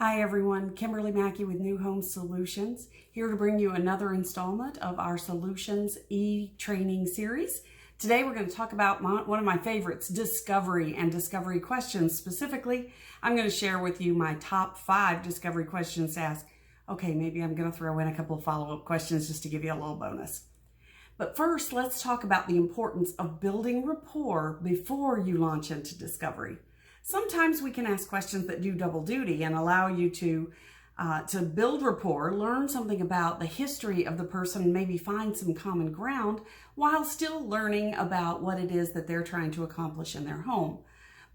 Hi everyone, Kimberly Mackey with New Home Solutions, here to bring you another installment of our Solutions e-training series. Today we're going to talk about one of my favorites, discovery and discovery questions. Specifically, I'm going to share with you my top 5 discovery questions to ask. Okay, maybe I'm going to throw in a couple of follow-up questions just to give you a little bonus. But first, let's talk about the importance of building rapport before you launch into discovery. Sometimes we can ask questions that do double duty and allow you to build rapport, learn something about the history of the person, maybe find some common ground while still learning about what it is that they're trying to accomplish in their home.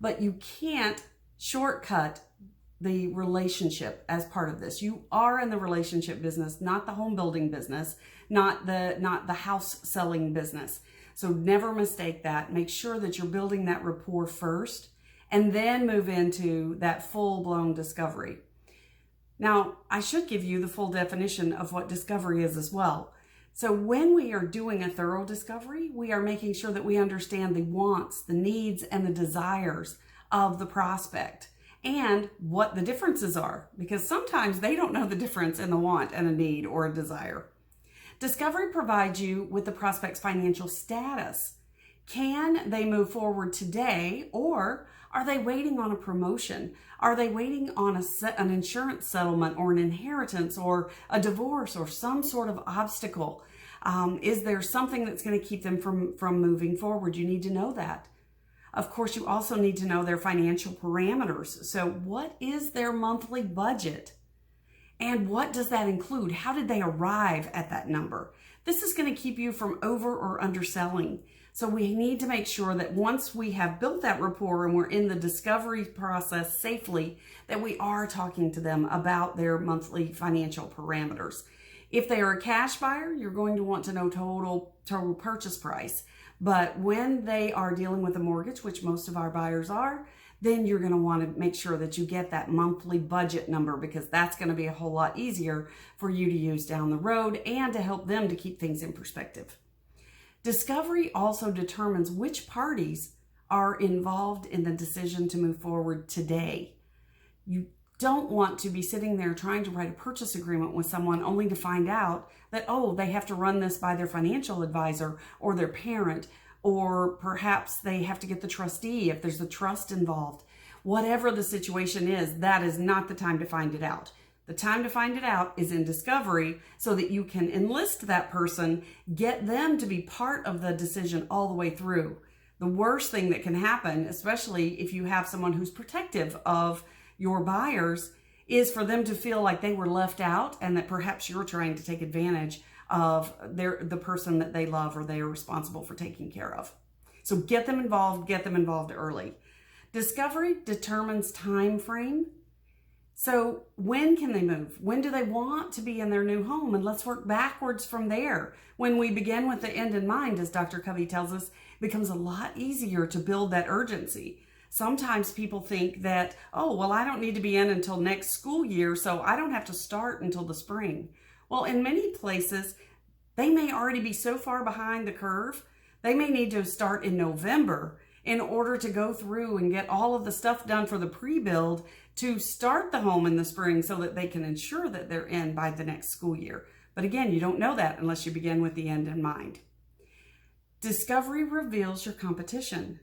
But you can't shortcut the relationship as part of this. You are in the relationship business, not the home building business, not the house selling business. So never mistake that. Make sure that you're building that rapport first, and then move into that full-blown discovery. Now, I should give you the full definition of what discovery is as well. So when we are doing a thorough discovery, we are making sure that we understand the wants, the needs, and the desires of the prospect and what the differences are, because sometimes they don't know the difference in the want and a need or a desire. Discovery provides you with the prospect's financial status. Can they move forward today, or are they waiting on a promotion? Are they waiting on an insurance settlement or an inheritance or a divorce or some sort of obstacle? Is there something that's going to keep them from moving forward? You need to know that. Of course, you also need to know their financial parameters. So what is their monthly budget? And what does that include? How did they arrive at that number? This is going to keep you from over or underselling. So we need to make sure that once we have built that rapport and we're in the discovery process safely, that we are talking to them about their monthly financial parameters. If they are a cash buyer, you're going to want to know total purchase price. But when they are dealing with a mortgage, which most of our buyers are, then you're going to want to make sure that you get that monthly budget number, because that's going to be a whole lot easier for you to use down the road and to help them to keep things in perspective. Discovery also determines which parties are involved in the decision to move forward today. You don't want to be sitting there trying to write a purchase agreement with someone only to find out that, oh, they have to run this by their financial advisor or their parent, or perhaps they have to get the trustee if there's a trust involved. Whatever the situation is, that is not the time to find it out. The time to find it out is in discovery, so that you can enlist that person, get them to be part of the decision all the way through. The worst thing that can happen, especially if you have someone who's protective of your buyers, is for them to feel like they were left out and that perhaps you're trying to take advantage of the person that they love or they are responsible for taking care of. So get them involved early. Discovery determines time frame. So when can they move? When do they want to be in their new home? And let's work backwards from there. When we begin with the end in mind, as Dr. Covey tells us, it becomes a lot easier to build that urgency. Sometimes people think that, oh, well, I don't need to be in until next school year, so I don't have to start until the spring. Well, in many places, they may already be so far behind the curve, they may need to start in November in order to go through and get all of the stuff done for the pre-build to start the home in the spring, so that they can ensure that they're in by the next school year. But again, you don't know that unless you begin with the end in mind. Discovery reveals your competition.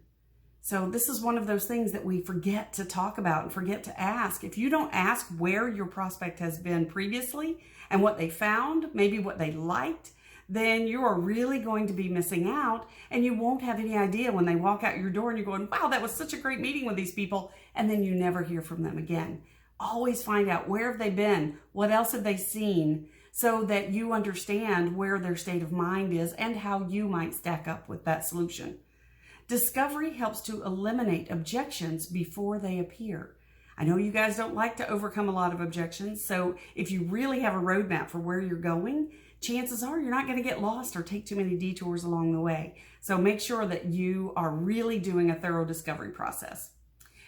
So this is one of those things that we forget to talk about and forget to ask. If you don't ask where your prospect has been previously and what they found, maybe what they liked, then you are really going to be missing out, and you won't have any idea when they walk out your door and you're going, wow, that was such a great meeting with these people, and then you never hear from them again. Always find out, where have they been? What else have they seen? So that you understand where their state of mind is and how you might stack up with that solution. Discovery helps to eliminate objections before they appear. I know you guys don't like to overcome a lot of objections, so if you really have a roadmap for where you're going, chances are you're not going to get lost or take too many detours along the way. So make sure that you are really doing a thorough discovery process.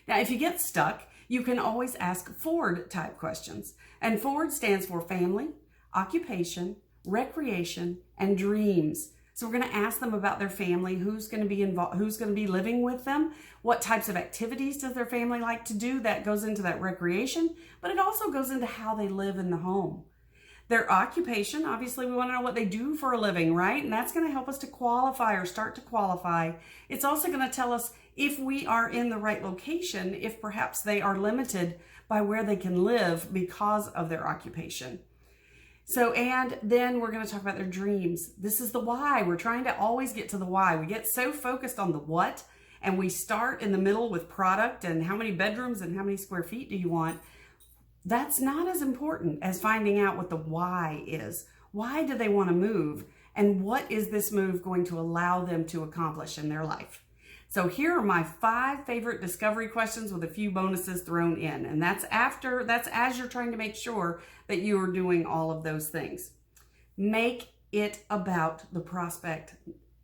Now, if you get stuck, you can always ask FORD type questions. And FORD stands for family, occupation, recreation, and dreams. So we're going to ask them about their family, who's going to be involved, who's going to be living with them, what types of activities does their family like to do. That goes into that recreation, but it also goes into how they live in the home. Their occupation, obviously we want to know what they do for a living, right? And that's going to help us to qualify or start to qualify. It's also going to tell us if we are in the right location, if perhaps they are limited by where they can live because of their occupation. So, and then we're going to talk about their dreams. This is the why. We're trying to always get to the why. We get so focused on the what, and we start in the middle with product and how many bedrooms and how many square feet do you want. That's not as important as finding out what the why is. Why do they want to move? And what is this move going to allow them to accomplish in their life? So here are my 5 favorite discovery questions with a few bonuses thrown in. And that's as you're trying to make sure that you are doing all of those things. Make it about the prospect.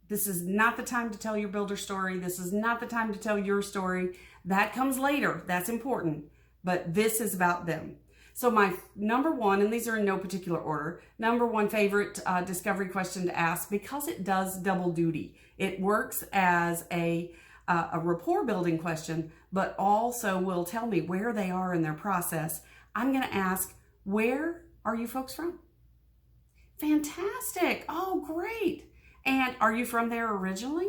This is not the time to tell your builder story. This is not the time to tell your story. That comes later. That's important. But this is about them. So my number 1, and these are in no particular order, number 1 favorite discovery question to ask, because it does double duty. It works as a rapport building question, but also will tell me where they are in their process. I'm going to ask, where are you folks from? Fantastic. Oh, great. And are you from there originally?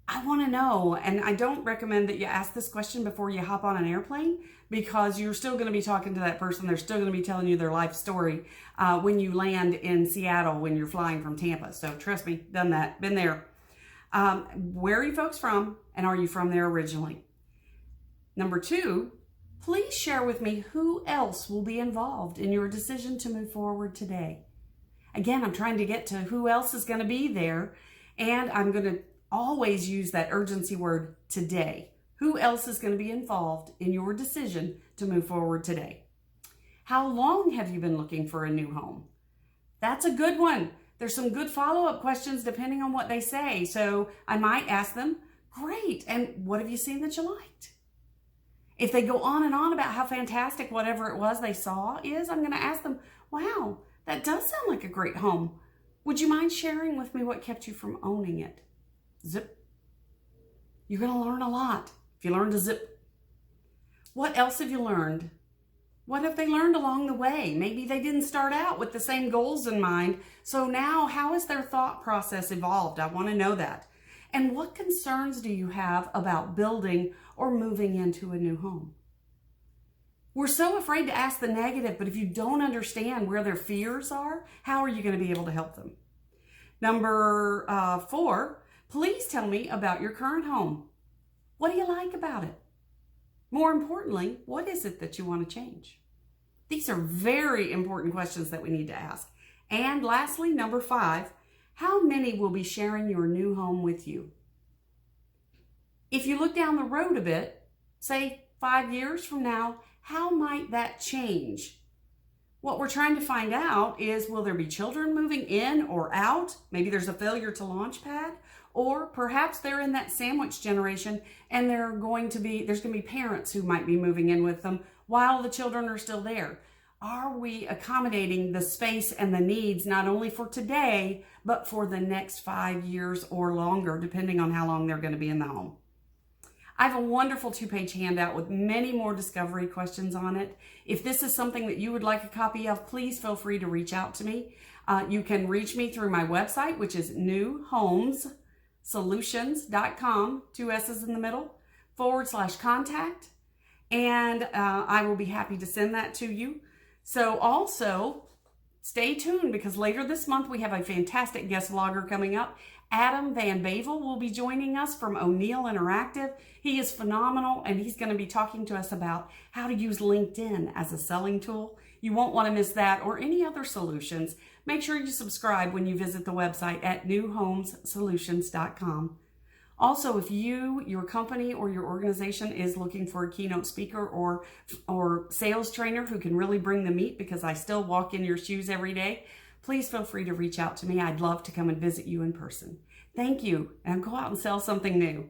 I want to know, and I don't recommend that you ask this question before you hop on an airplane, because you're still going to be talking to that person. They're still going to be telling you their life story when you land in Seattle when you're flying from Tampa. So trust me, done that, been there. Where are you folks from, and are you from there originally? Number 2, please share with me who else will be involved in your decision to move forward today. Again, I'm trying to get to who else is going to be there, and I'm going to always use that urgency word, today. Who else is going to be involved in your decision to move forward today? How long have you been looking for a new home? That's a good one. There's some good follow-up questions depending on what they say. So I might ask them, great, and what have you seen that you liked? If they go on and on about how fantastic whatever it was they saw is, I'm going to ask them, wow, that does sound like a great home. Would you mind sharing with me what kept you from owning it? Zip. You're going to learn a lot if you learn to zip. What else have you learned? What have they learned along the way? Maybe they didn't start out with the same goals in mind. So now, how has their thought process evolved? I want to know that. And what concerns do you have about building or moving into a new home? We're so afraid to ask the negative, but if you don't understand where their fears are, how are you going to be able to help them? Number 4, please tell me about your current home. What do you like about it? More importantly, what is it that you want to change? These are very important questions that we need to ask. And lastly, number 5, how many will be sharing your new home with you? If you look down the road a bit, say 5 years from now, how might that change? What we're trying to find out is, will there be children moving in or out? Maybe there's a failure to launch pad, or perhaps they're in that sandwich generation and there's going to be parents who might be moving in with them while the children are still there. Are we accommodating the space and the needs not only for today, but for the next 5 years or longer, depending on how long they're going to be in the home? I have a wonderful 2-page handout with many more discovery questions on it. If this is something that you would like a copy of, please feel free to reach out to me. You can reach me through my website, which is newhomessolutions.com, 2 S's in the middle, /contact. And I will be happy to send that to you. So also, stay tuned, because later this month we have a fantastic guest vlogger coming up. Adam Van Bavel will be joining us from O'Neill Interactive. He is phenomenal, and he's going to be talking to us about how to use LinkedIn as a selling tool. You won't want to miss that or any other solutions. Make sure you subscribe when you visit the website at newhomessolutions.com. Also, if your company or your organization is looking for a keynote speaker or sales trainer who can really bring the meat, because I still walk in your shoes every day, please feel free to reach out to me. I'd love to come and visit you in person. Thank you, and go out and sell something new.